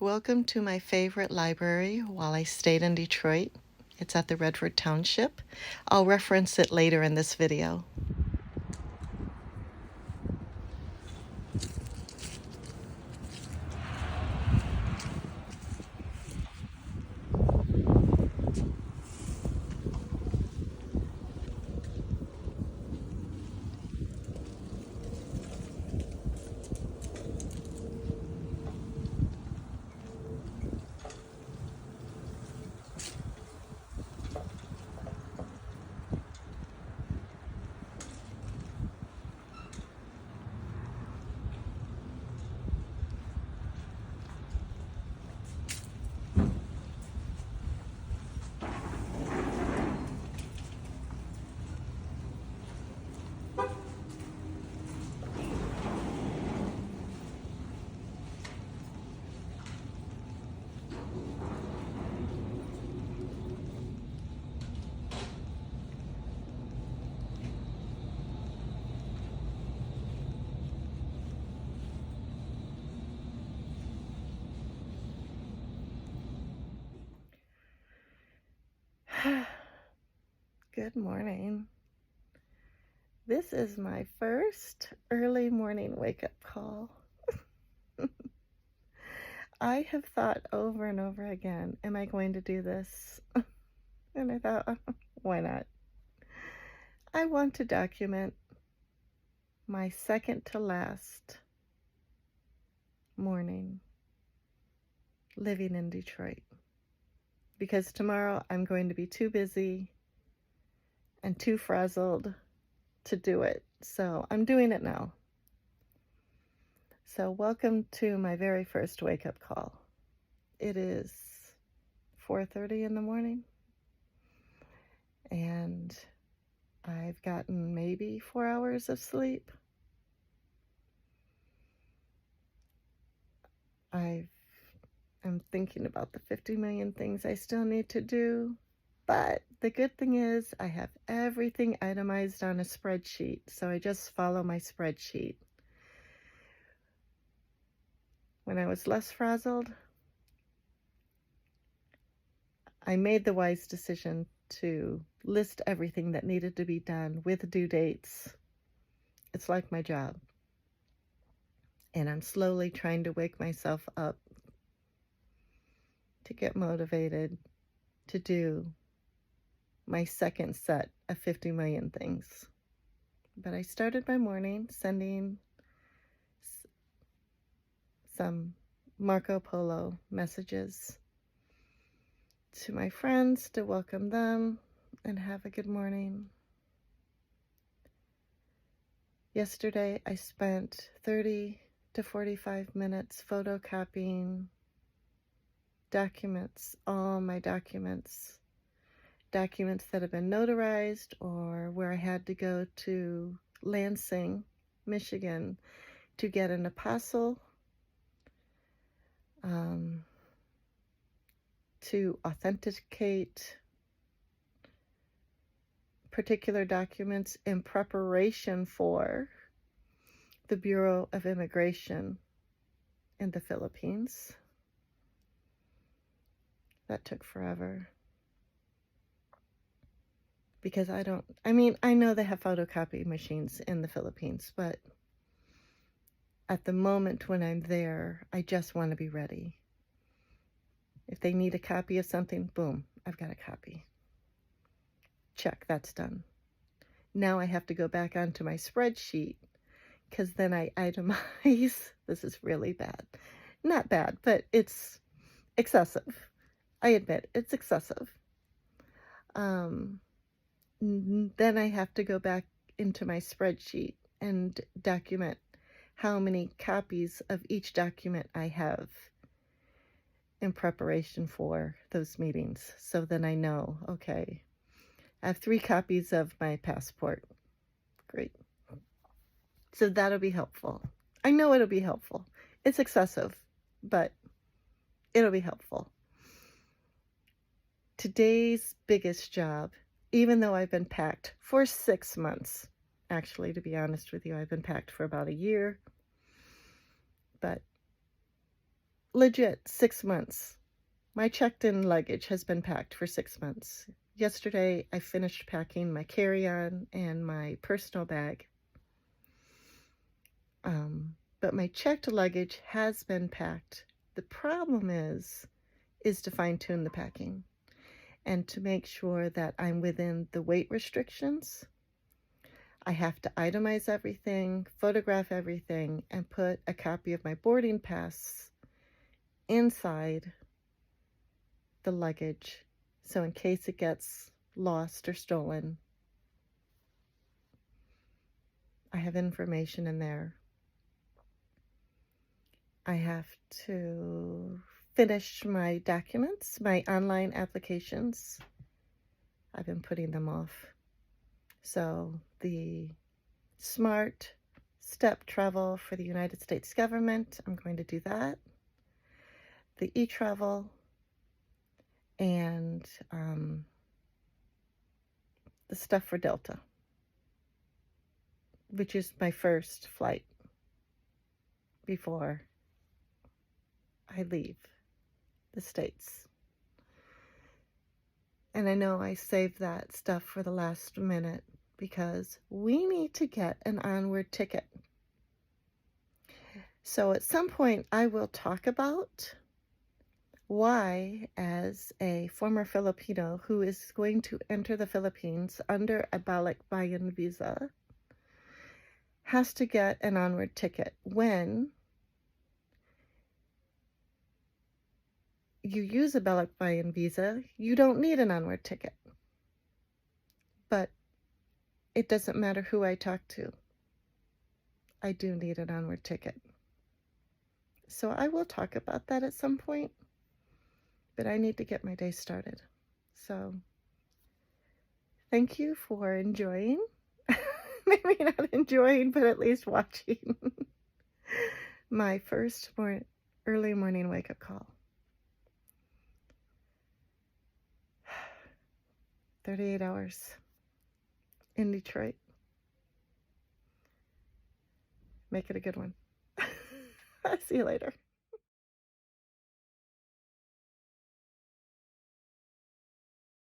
Welcome to my favorite library while I stayed in Detroit. It's at the Redford Township. I'll reference it later in this video. Good morning. This is my first early morning wake-up call. I have thought over and over again, am I going to do this? And I thought, why not? I want to document my second to last morning living in Detroit, because tomorrow I'm going to be too busy and too frazzled to do it. So I'm doing it now. So welcome to my very first wake-up call. It is 4:30 in the morning, and I've gotten maybe 4 hours of sleep. I'm thinking about the 50 million things I still need to do, but the good thing is I have everything itemized on a spreadsheet, so I just follow my spreadsheet. When I was less frazzled, I made the wise decision to list everything that needed to be done with due dates. It's like my job. And I'm slowly trying to wake myself up to get motivated to do my second set of 50 million things. But I started my morning sending some Marco Polo messages to my friends to welcome them and have a good morning. Yesterday, I spent 30 to 45 minutes photocopying documents, all my documents that have been notarized, or where I had to go to Lansing, Michigan to get an apostle to authenticate particular documents in preparation for the Bureau of Immigration in the Philippines. That took forever. Because I know they have photocopy machines in the Philippines, but at the moment when I'm there, I just want to be ready. If they need a copy of something, boom, I've got a copy. Check, that's done. Now I have to go back onto my spreadsheet, because then I itemize. This is really bad. Not bad, but it's excessive. I admit, it's excessive. Then I have to go back into my spreadsheet and document how many copies of each document I have in preparation for those meetings. So then I know, okay, I have 3 copies of my passport. Great. So that'll be helpful. I know it'll be helpful. It's excessive, but it'll be helpful. Today's biggest job, even though I've been packed for 6 months, actually, to be honest with you, I've been packed for about a year, but legit 6 months. My checked-in luggage has been packed for 6 months. Yesterday, I finished packing my carry-on and my personal bag. But my checked luggage has been packed. The problem is to fine-tune the packing and to make sure that I'm within the weight restrictions. I have to itemize everything, photograph everything, and put a copy of my boarding pass inside the luggage. So in case it gets lost or stolen, I have information in there. I have to finish my documents, my online applications. I've been putting them off. So the Smart Step Travel for the United States government, I'm going to do that. The e-travel and the stuff for Delta, which is my first flight before I leave the States. And I know I saved that stuff for the last minute because we need to get an onward ticket. So at some point I will talk about why, as a former Filipino who is going to enter the Philippines under a balikbayan visa, has to get an onward ticket when you use a balikbayan visa. You don't need an onward ticket. But it doesn't matter who I talk to. I do need an onward ticket. So I will talk about that at some point, but I need to get my day started. So thank you for enjoying, maybe not enjoying, but at least watching my first early morning wake-up call. 38 hours in Detroit. Make it a good one. I'll see you later.